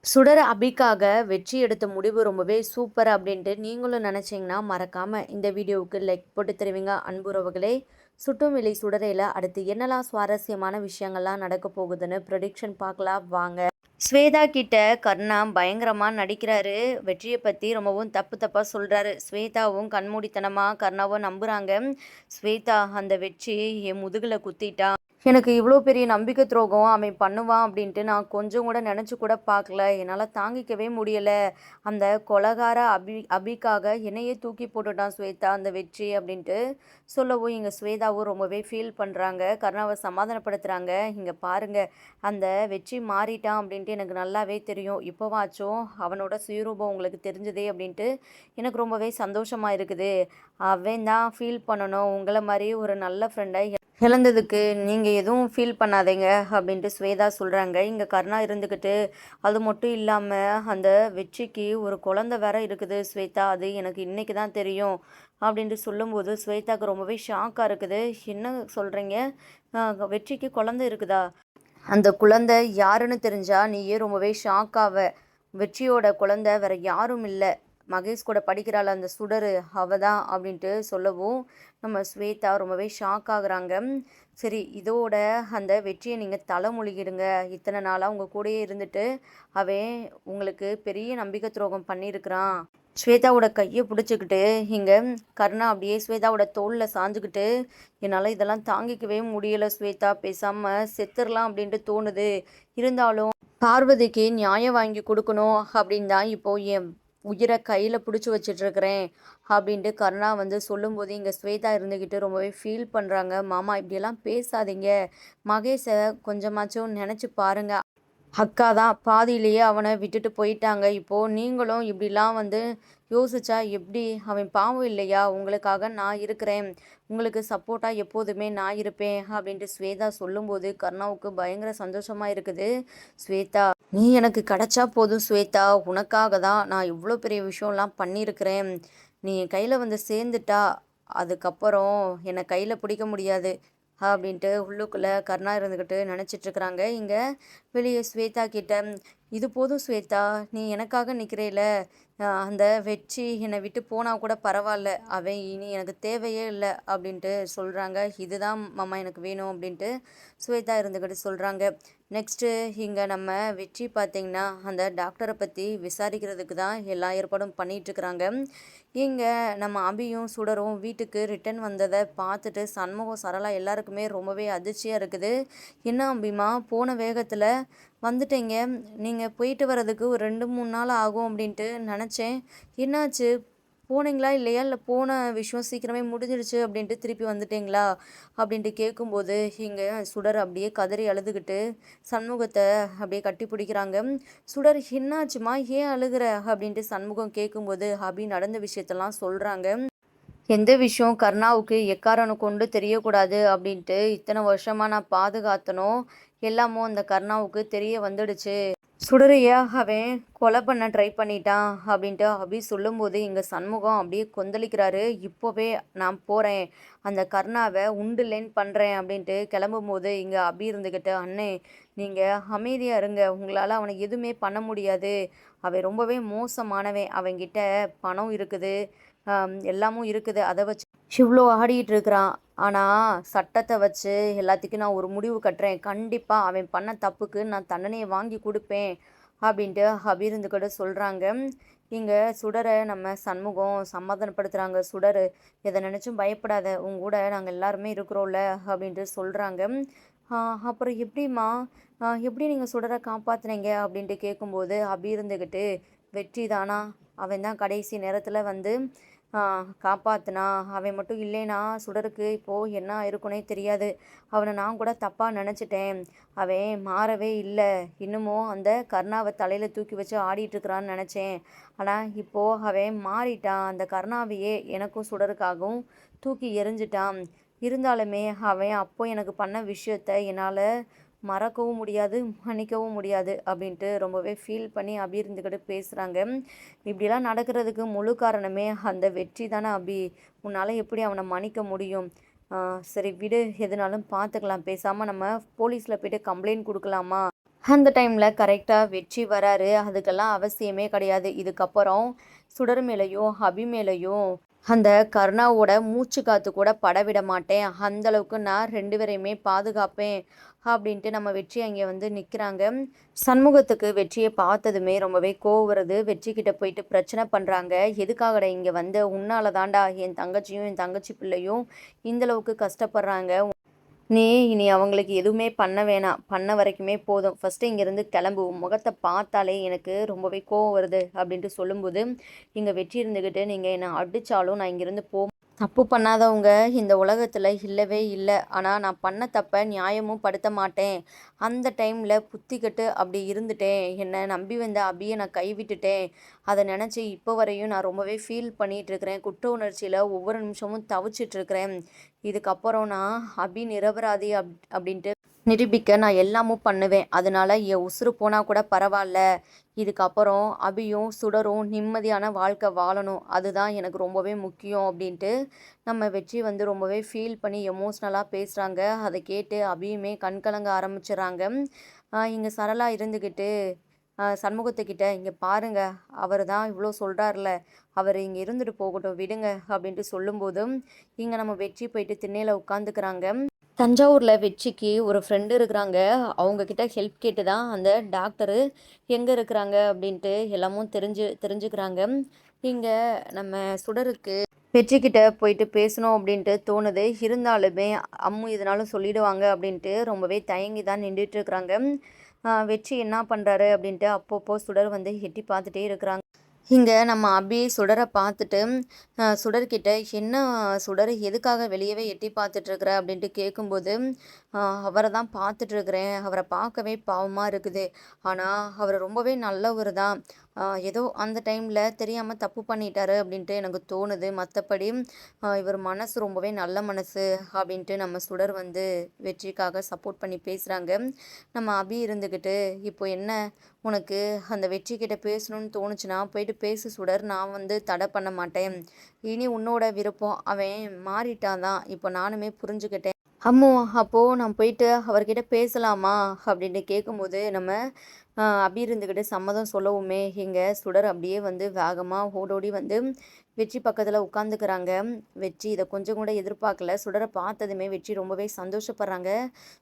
சுடர் அபிக்காக வெற்றி எடுத்த முடிவு ரொம்பவே சூப்பர் அப்படின்ட்டு நீங்களும் நினச்சிங்கன்னா மறக்காமல் இந்த வீடியோவுக்கு லைக் போட்டு தருவீங்க அன்புறவுகளே. சுட்டும் விலை சுடரையில் அடுத்து என்னெல்லாம் சுவாரஸ்யமான விஷயங்கள்லாம் நடக்க போகுதுன்னு ப்ரெடிக்ஷன் பார்க்கலாம் வாங்க. ஸ்வேதா கிட்ட கர்ணா பயங்கரமாக நடிக்கிறாரு. வெற்றியை பற்றி ரொம்பவும் தப்பு தப்பாக சொல்கிறாரு. ஸ்வேதாவும் கண்மூடித்தனமாக கர்ணாவும் நம்புகிறாங்க. ஸ்வேதா அந்த வெற்றி என் முதுகில் குத்திட்டா, எனக்கு இவ்வளோ பெரிய நம்பிக்கை துரோகம் அவன் பண்ணுவான் அப்படின்ட்டு நான் கொஞ்சம் கூட நினச்சி கூட பார்க்கல. என்னால் தாங்கிக்கவே முடியலை. அந்த கொலகார அபிக்காக என்னையே தூக்கி போட்டுட்டான் ஸ்வேதா அந்த வெற்றி அப்படின்ட்டு சொல்லவும் இங்கே ஸ்வேதாவும் ரொம்பவே ஃபீல் பண்ணுறாங்க. கருணாவை சமாதானப்படுத்துகிறாங்க. இங்கே பாருங்கள், அந்த வெற்றி மாறிட்டான் அப்படின்ட்டு எனக்கு நல்லாவே தெரியும். இப்போவாச்சும் அவனோட சுயரூபம் உங்களுக்கு தெரிஞ்சதே அப்படின்ட்டு எனக்கு ரொம்பவே சந்தோஷமாக இருக்குது. அவன் தான் ஃபீல் பண்ணணும். உங்களை மாதிரி ஒரு நல்ல ஃப்ரெண்டை இழந்ததுக்கு நீங்கள் எதுவும் ஃபீல் பண்ணாதீங்க அப்படின்ட்டு ஸ்வேதா சொல்கிறாங்க. இங்கே கருணா இருந்துக்கிட்டு அது மட்டும் இல்லாமல் அந்த வெற்றிக்கு ஒரு குழந்த வேற இருக்குது ஸ்வேதா, அது எனக்கு இன்றைக்கி தான் தெரியும் அப்படின்ட்டு சொல்லும்போது ஸ்வேதாவுக்கு ரொம்பவே ஷாக்காக இருக்குது. என்ன சொல்கிறீங்க, வெற்றிக்கு குழந்தை இருக்குதா? அந்த குழந்தை யாருன்னு தெரிஞ்சா நீயே ரொம்பவே ஷாக்காவ. வெற்றியோட குழந்தை வேற யாரும் இல்லை, மகேஷ் கூட படிக்கிறாள் அந்த சுடரு, அவ தான் அப்படின்ட்டு சொல்லவும் நம்ம ஸ்வேதா ரொம்பவே ஷாக் ஆகுறாங்க. சரி, இதோட அந்த வெற்றியை நீங்கள் தலைமொழிகிடுங்க. இத்தனை நாளாக உங்கள் கூடயே இருந்துட்டு அவன் உங்களுக்கு பெரிய நம்பிக்கை துரோகம் பண்ணியிருக்கிறான். ஸ்வேதாவோட கையை பிடிச்சிக்கிட்டு இங்கே கருணா அப்படியே ஸ்வேதாவோட தோளில் சாஞ்சுக்கிட்டு, என்னால் இதெல்லாம் தாங்கிக்கவே முடியலை ஸ்வேதா, பேசாமல் செத்துடலாம் அப்படின்ட்டு தோணுது. இருந்தாலும் பார்வதிக்கு நியாயம் வாங்கி கொடுக்கணும் அப்படின்னு தான் இப்போது என் உயிரை கையில் பிடிச்சி வச்சிட்ருக்கிறேன் அப்படின்ட்டு கருணா சொல்லும்போது இங்கே ஸ்வேதா இருந்துக்கிட்டு ரொம்பவே ஃபீல் பண்ணுறாங்க. மாமா இப்படியெல்லாம் பேசாதீங்க, மகேஷை கொஞ்சமாச்சும் நினச்சி பாருங்கள். அக்கா தான் பாதியிலேயே அவனை விட்டுட்டு போயிட்டாங்க. இப்போது நீங்களும் இப்படிலாம் யோசிச்சா எப்படி? அவன் பாவம் இல்லையா? உங்களுக்காக நான் இருக்கிறேன், உங்களுக்கு சப்போர்ட்டாக எப்போதுமே நான் இருப்பேன் அப்படின்ட்டு ஸ்வேதா சொல்லும்போது கர்ணாவுக்கு பயங்கர சந்தோஷமாக இருக்குது. ஸ்வேதா, நீ எனக்கு கிடச்சா போதும் ஸ்வேதா, உனக்காக தான் நான் இவ்வளோ பெரிய விஷயம்லாம் பண்ணியிருக்கிறேன். நீ என் கையில் சேர்ந்துட்டா அதுக்கப்புறம் என்னை கையில் பிடிக்க முடியாது அப்படின்ட்டு உள்ளுக்குள்ளே கருணா இருந்துக்கிட்டு நினச்சிட்ருக்குறாங்க. இங்கே வெளியே ஸ்வேதா கிட்ட, இது போதும் ஸ்வேதா, நீ எனக்காக நிற்கிறேல, அந்த வெற்றி என்னை விட்டு போனால் கூட பரவாயில்ல, அவன் இனி எனக்கு தேவையே இல்லை அப்படின்ட்டு சொல்கிறாங்க. இதுதான் மாமா எனக்கு வேணும் அப்படின்ட்டு ஸ்வேதா இருந்துக்கிட்டு சொல்கிறாங்க. நெக்ஸ்ட்டு இங்கே நம்ம வெற்றி பார்த்திங்கன்னா அந்த டாக்டரை பற்றி விசாரிக்கிறதுக்கு தான் எல்லா ஏற்பாடும் பண்ணிகிட்ருக்குறாங்க. இங்கே நம்ம அபியும் சுடரும் வீட்டுக்கு ரிட்டன் வந்ததை பார்த்துட்டு சண்முகம் சரளா எல்லாருக்குமே ரொம்பவே அதிர்ச்சியாக இருக்குது. என்ன அபிமா, போன வேகத்தில் வந்துட்டீங்க, நீங்கள் போயிட்டு வர்றதுக்கு ஒரு 2-3 நாள் ஆகும் அப்படின்ட்டு நினச்சேன். என்னாச்சு, போனீங்களா இல்லையா, இல்லை போன விஷயம் சீக்கிரமே முடிஞ்சிருச்சு அப்படின்ட்டு திருப்பி வந்துட்டீங்களா அப்படின்ட்டு கேட்கும்போது இங்கே சுடர் அப்படியே கதறி அழுதுகிட்டு சண்முகத்தை அப்படியே கட்டி பிடிக்கிறாங்க. சுடர், என்னாச்சுமா, ஏன் அழுகிற அப்படின்ட்டு சண்முகம் கேட்கும்போது அபி நடந்த விஷயத்தெல்லாம் சொல்கிறாங்க. எந்த விஷயம் கர்ணாவுக்கு எக்காரணம் கொண்டு தெரியக்கூடாது அப்படின்ட்டு இத்தனை வருஷமாக நான் பாதுகாத்தனோ எல்லாமோ அந்த கர்ணாவுக்கு தெரிய வந்துடுச்சு. சுடரையா அவன் கொலை பண்ண ட்ரை பண்ணிட்டான் அப்படின்ட்டு அபி சொல்லும்போது இங்கே சண்முகம் அப்படியே கொந்தளிக்கிறாரு. இப்போவே நான் போகிறேன், அந்த கர்ணாவை உண்டுலேன் பண்ணுறேன் அப்படின்ட்டு கிளம்பும்போது இங்கே அபி இருந்துக்கிட்டு, அண்ணே நீங்கள் அமைதியாக இருங்க, உங்களால் அவனை எதுவுமே பண்ண முடியாது, அவன் ரொம்பவே மோசமானவன், அவன்கிட்ட பணம் இருக்குது, எல்லாமும் இருக்குது, அதை வச்சு இவ்வளோ ஆடிட்டு இருக்கிறான். ஆனால் சட்டத்தை வச்சு எல்லாத்துக்கும் நான் ஒரு முடிவு கட்டுறேன், கண்டிப்பாக அவன் பண்ண தப்புக்கு நான் தண்டனையை வாங்கி கொடுப்பேன் அப்படின்ட்டு அபிருந்துக்கிட்ட சொல்கிறாங்க. இங்கே சுடரை நம்ம சண்முகம் சமாதானப்படுத்துகிறாங்க. சுடர், எதை நினச்சும் பயப்படாத, உங்க கூட நாங்கள் எல்லாருமே இருக்கிறோம்ல அப்படின்ட்டு சொல்கிறாங்க. அப்புறம் எப்படிம்மா, எப்படி நீங்கள் சுடரை காப்பாற்றுனீங்க அப்படின்ட்டு கேட்கும்போது அபி இருந்துக்கிட்டு, வெற்றி தானா, அவன் தான் கடைசி நேரத்தில் காப்பாத்துனா, அவன் மட்டும் இல்லைனா சுடருக்கு இப்போது என்ன இருக்குன்னே தெரியாது, அவனை நான் கூட தப்பாக நினச்சிட்டேன், அவன் மாறவே இல்லை, இன்னமும் அந்த கர்ணாவை தலையில் தூக்கி வச்சு ஆடிட்டுருக்கிறான்னு நினச்சேன், ஆனால் இப்போது அவன் மாறிட்டான், அந்த கர்ணாவையே எனக்கும் சுடருக்காகவும் தூக்கி எறிஞ்சிட்டான், இருந்தாலுமே அவன் அப்போ எனக்கு பண்ண விஷயத்த என்னால் மறக்கவும் முடியாது, மன்னிக்கவும் முடியாது அப்படின்ட்டு ரொம்பவே ஃபீல் பண்ணி அபி இருந்துக்கிட்டு பேசுகிறாங்க. இப்படிலாம் நடக்கிறதுக்கு முழு காரணமே அந்த வெற்றி தானே அபி, உன்னால் எப்படி அவனை மன்னிக்க முடியும்? சரி விடு, எதுனாலும் பார்த்துக்கலாம், பேசாமல் நம்ம போலீஸில் போய்ட்டு கம்ப்ளைண்ட் கொடுக்கலாமா அந்த டைமில் கரெக்டாக வெற்றி வராரு. அதுக்கெல்லாம் அவசியமே கிடையாது. இதுக்கப்புறம் சுடர் மேலேயும் அபி மேலேயும் அந்த கருணாவோட மூச்சு காற்று கூட படவிட மாட்டேன், அந்தளவுக்கு நான் 2 பேரையுமே பாதுகாப்பேன் அப்படின்ட்டு நம்ம வெற்றி அங்கே வந்து நிற்கிறாங்க. சண்முகத்துக்கு வெற்றியை பார்த்ததுமே ரொம்பவே கோவம் வருது. வெற்றிக்கிட்ட போயிட்டு பிரச்சனை பண்ணுறாங்க. எதுக்காகடா இங்கே வந்த, உன்னால தாண்டா என் தங்கச்சியும் என் தங்கச்சி பிள்ளையும் இந்தளவுக்கு கஷ்டப்படுறாங்க. நீ இனி அவங்களுக்கு எதுவுமே பண்ண வேணாம், பண்ண வரைக்குமே போதும், ஃபஸ்ட்டு இங்கேருந்து கிளம்பு, உன் முகத்தை பார்த்தாலே எனக்கு ரொம்பவே கோவம் வருது அப்படின்ட்டு சொல்லும்போது, இங்கே வெற்றி இருந்துக்கிட்டு நீங்கள் என்னை அடித்தாலும் நான் இங்கேருந்து தப்பு பண்ணாதவங்க இந்த உலகத்தில் இல்லவே இல்லை. ஆனால் நான் பண்ண தப்பை நியாயமும் படுத்த மாட்டேன். அந்த டைமில் புத்திக்கட்டு அப்படி இருந்துட்டேன். என்னை நம்பி வந்த அபியை நான் கைவிட்டுட்டேன். அதை நினச்சி இப்போ வரையும் நான் ரொம்பவே ஃபீல் பண்ணிகிட்ருக்கிறேன். குற்ற உணர்ச்சியில் ஒவ்வொரு நிமிஷமும் தவிச்சிட்ருக்கிறேன். இதுக்கப்புறம் நான் அபி நிரபராதி அப்படின்ட்டு நிரூபிக்க நான் எல்லாமும் பண்ணுவேன். அதனால என் உசுறு போனால் கூட பரவாயில்ல. இதுக்கப்புறம் அபியும் சுடரும் நிம்மதியான வாழ்க்கை வாழணும். அதுதான் எனக்கு ரொம்பவே முக்கியம் அப்படின்ட்டு நம்ம வெற்றி வந்து ரொம்பவே ஃபீல் பண்ணி எமோஷ்னலாக பேசுகிறாங்க. அதை கேட்டு அபியுமே கண்கலங்க ஆரம்பிச்சிடுறாங்க. இங்கே சரளா இருந்துக்கிட்டு சண்முகத்துக்கிட்ட, இங்கே பாருங்க, அவர் தான் இவ்வளோ சொல்கிறார்ல, அவர் இங்கே இருந்துட்டு போகட்டும் விடுங்க அப்படின்ட்டு சொல்லும்போதும் இங்கே நம்ம வெற்றி போயிட்டு திண்ணையில் உட்காந்துக்கிறாங்க. தஞ்சாவூரில் வெற்றிக்கு ஒரு ஃப்ரெண்டு இருக்கிறாங்க. அவங்கக்கிட்ட ஹெல்ப் கேட்டு தான் அந்த டாக்டரு எங்கே இருக்கிறாங்க அப்படின்ட்டு எல்லாமும் தெரிஞ்சுக்கிறாங்க. இங்கே நம்ம சுடருக்கு வெற்றிக்கிட்ட போயிட்டு பேசணும் அப்படின்ட்டு தோணுது. இருந்தாலுமே அம்மு இதனாலும் சொல்லிடுவாங்க அப்படின்ட்டு ரொம்பவே தயங்கி தான் நின்றுட்டுருக்குறாங்க. வெற்றி என்ன பண்ணுறாரு அப்படின்ட்டு அப்பப்போ சுடர் வந்து எட்டி பார்த்துட்டே இருக்கிறாங்க. இங்கே நம்ம அபி சுடரை பார்த்துட்டு சுடர்கிட்ட, என்ன சுடர் எதுக்காக வெளியவே எட்டி பார்த்துட்ருக்குற அப்படின்ட்டு கேட்கும்போது, அவரை தான் பார்த்துட்ருக்குறேன், அவரை பார்க்கவே பாவமாக இருக்குது, ஆனால் அவர் ரொம்பவே நல்லவர் தான், ஏதோ அந்த டைமில் தெரியாமல் தப்பு பண்ணிட்டாரு அப்படின்ட்டு எனக்கு தோணுது, மற்றபடி இவர் மனசு ரொம்பவே நல்ல மனசு அப்படின்ட்டு நம்ம சுடர் வந்து வெற்றிக்காக சப்போர்ட் பண்ணி பேசுகிறாங்க. நம்ம அபி இருந்துக்கிட்டு, இப்போ என்ன உனக்கு அந்த வெற்றிக்கிட்ட பேசணும்னு தோணுச்சுன்னா போயிட்டு பேசு சுடர், நான் வந்து தடை பண்ண மாட்டேன், இனி உன்னோட விருப்பம், அவன் மாறிட்டான் தான் இப்போ நானுமே புரிஞ்சுக்கிட்டேன். அம்மோ அப்போது நான் போயிட்டு அவர்கிட்ட பேசலாமா அப்படின்ட்டு கேட்கும்போது நம்ம அபி இருந்துக்கிட்டு சம்மதம் சொல்லவுமே இங்கே சுடர் அப்படியே வந்து வேகமாக ஓடோடி வந்து வெற்றி பக்கத்தில் உட்காந்துக்கிறாங்க. வெற்றி இதை கொஞ்சம் கூட எதிர்பார்க்கல. சுடரை பார்த்ததுமே வெற்றி ரொம்பவே சந்தோஷப்படுறாங்க.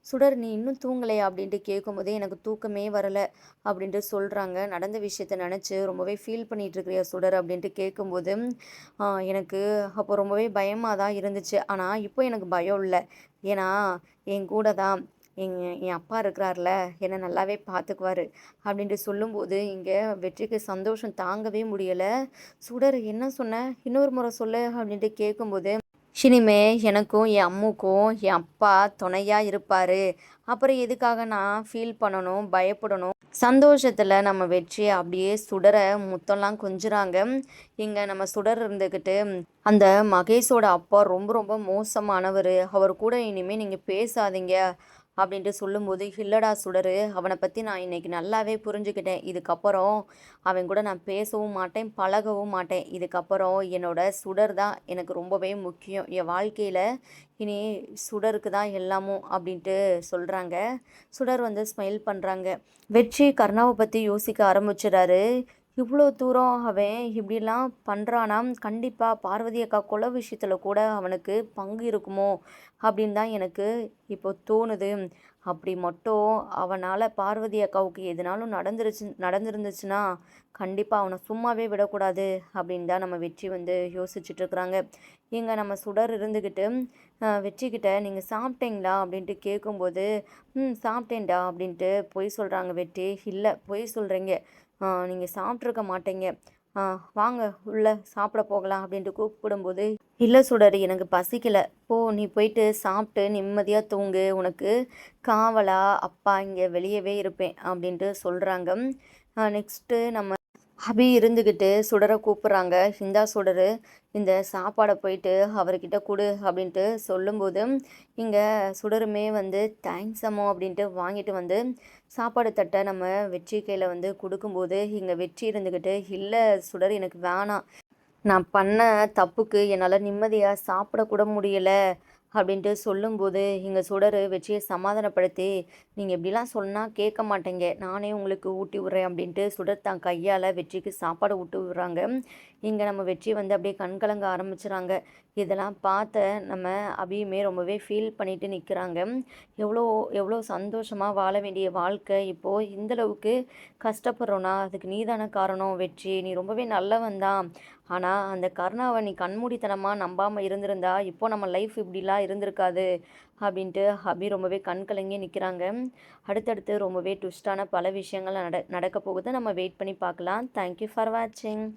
சுடர் நீ இன்னும் தூங்கலையா அப்படின்ட்டு கேட்கும்போதே எனக்கு தூக்கமே வரலை அப்படின்ட்டு சொல்கிறாங்க. நடந்த விஷயத்த நினச்சி ரொம்பவே ஃபீல் பண்ணிகிட்டு இருக்கிறியா சுடர் அப்படின்ட்டு கேட்கும்போது எனக்கு அப்போ ரொம்பவே பயமாக தான் இருந்துச்சு. ஆனால் இப்போ எனக்கு பயம் இல்லை. ஏன்னா என் கூட தான் என் அப்பா இருக்கிறார்ல, என்னை நல்லாவே பார்த்துக்குவார் அப்படின்ட்டு சொல்லும்போது இங்கே வெற்றிக்கு சந்தோஷம் தாங்கவே முடியலை. சுடர் என்ன சொன்ன, இன்னொரு முறை சொல்லு அப்படின்ட்டு கேட்கும்போது, இனிமே எனக்கும் என் அம்முக்கும் என் அப்பா துணையாக இருப்பார், அப்புறம் எதுக்காக நான் ஃபீல் பண்ணணும், பயப்படணும். சந்தோஷத்தில் நம்ம வெற்றியை அப்படியே சுடரை முத்தம்லாம் கொஞ்சுறாங்க. இங்கே நம்ம சுடர் இருந்துக்கிட்டு, அந்த மகேஷோட அப்பா ரொம்ப ரொம்ப மோசமானவர், அவர் கூட இனிமேல் நீங்கள் பேசாதீங்க அப்படின்ட்டு சொல்லும்போது, இல்லடா சுடரு, அவனை பற்றி நான் இன்றைக்கி நல்லாவே புரிஞ்சுக்கிட்டேன், இதுக்கப்புறம் அவன் கூட நான் பேசவும் மாட்டேன், பழகவும் மாட்டேன், இதுக்கப்புறம் என்னோட சுடர் தான் எனக்கு ரொம்பவே முக்கியம், என் வாழ்க்கையில் இனி சுடருக்கு தான் எல்லாமும் அப்படின்ட்டு சொல்கிறாங்க. சுடர் வந்து ஸ்மைல் பண்ணுறாங்க. வெற்றி கருணாவை பற்றி யோசிக்க ஆரம்பிச்சிடாரு. இவ்வளோ தூரம் அவன் இப்படிலாம் பண்ணுறானா, கண்டிப்பாக பார்வதி அக்கா கொலை விஷயத்தில் கூட அவனுக்கு பங்கு இருக்குமோ அப்படின்னு தான் எனக்கு இப்போ தோணுது. அப்படி மட்டும் அவனால் பார்வதி அக்காவுக்கு எதுனாலும் நடந்துருந்துச்சுன்னா கண்டிப்பாக அவனை சும்மாவே விடக்கூடாது அப்படின்னு தான் நம்ம வெற்றி வந்து யோசிச்சுட்ருக்குறாங்க. இங்கே நம்ம சுடர் இருந்துக்கிட்டு வெற்றிக்கிட்ட, நீங்கள் சாப்பிட்டீங்களா அப்படின்ட்டு கேட்கும்போது, சாப்பிட்டேன்டா அப்படின்ட்டு பொய் சொல்கிறாங்க வெற்றி. இல்லை பொய் சொல்கிறீங்க, நீங்கள் சாப்பிட்ருக்க மாட்டீங்க, வாங்க உள்ளே சாப்பிட போகலாம் அப்படின்ட்டு கூப்பிடும்போது, இல்லை சுடர் எனக்கு பசிக்கலை, நீ போயிட்டு சாப்பிட்டு நிம்மதியாக தூங்கு, உனக்கு காவலா அப்பா இங்கே வெளியவே இருப்பேன் அப்படின்ட்டு சொல்கிறாங்க. நெக்ஸ்ட்டு நம்ம அபி இருந்துக்கிட்டு சுடரை கூப்பிட்றாங்க. இந்தா சுடரு, இந்த சாப்பாடை போயிட்டு அவர்கிட்ட கொடு அப்படின்ட்டு சொல்லும்போது இங்கே சுடருமே வந்து தேங்க்ஸ் அம்மோ அப்படின்ட்டு வாங்கிட்டு வந்து சாப்பாடு தட்டை நம்ம வெற்றி கையில் வந்து கொடுக்கும்போது இங்கே வெற்றி இருந்துக்கிட்டு, இல்லை சுடர் எனக்கு வேணாம், நான் பண்ண தப்புக்கு என்னால் நிம்மதியாக சாப்பிடக்கூட முடியலை அப்படின்ட்டு சொல்லும்போது, இங்க சுடர் வெற்றியை சமாதானப்படுத்தி, "நீங்க இப்படிலாம் சொன்னா கேட்க மாட்டீங்க. நானே உங்களுக்கு ஊட்டி விடுறேன்" அப்படின்ட்டு சுடர் தான் கையால வெற்றிக்கு சாப்பாடு ஊட்டி விடுறாங்க. இங்க நம்ம வெற்றி வந்து அப்படியே கண்கலங்க ஆரம்பிச்சுறாங்க. இதெல்லாம் பார்த்த நம்ம அபியுமே ரொம்பவே ஃபீல் பண்ணிட்டு நிற்கிறாங்க. எவ்வளோ எவ்வளோ சந்தோஷமா வாழ வேண்டிய வாழ்க்கை இப்போ இந்த அளவுக்கு கஷ்டப்படுறோன்னா, அதுக்கு நீ தானே காரணம் வெற்றி. நீ ரொம்பவே நல்லவன் தான். ஆனா, அந்த கருணாவ நீ கண்மூடித்தனமா நம்பாம இருந்திருந்தா, இப்போ நம்ம லைஃப் இப்படிலாம் இருந்திருக்காது. அப்படின்ட்டு அபி ரொம்பவே கண் கலங்கி நிற்கிறாங்க. அடுத்தடுத்து ரொம்பவே ட்விஸ்ட்டான பல விஷயங்கள் நடக்க போகுது. நம்ம வெயிட் பண்ணி பார்க்கலாம். தேங்க் யூ ஃபார் வாட்சிங்.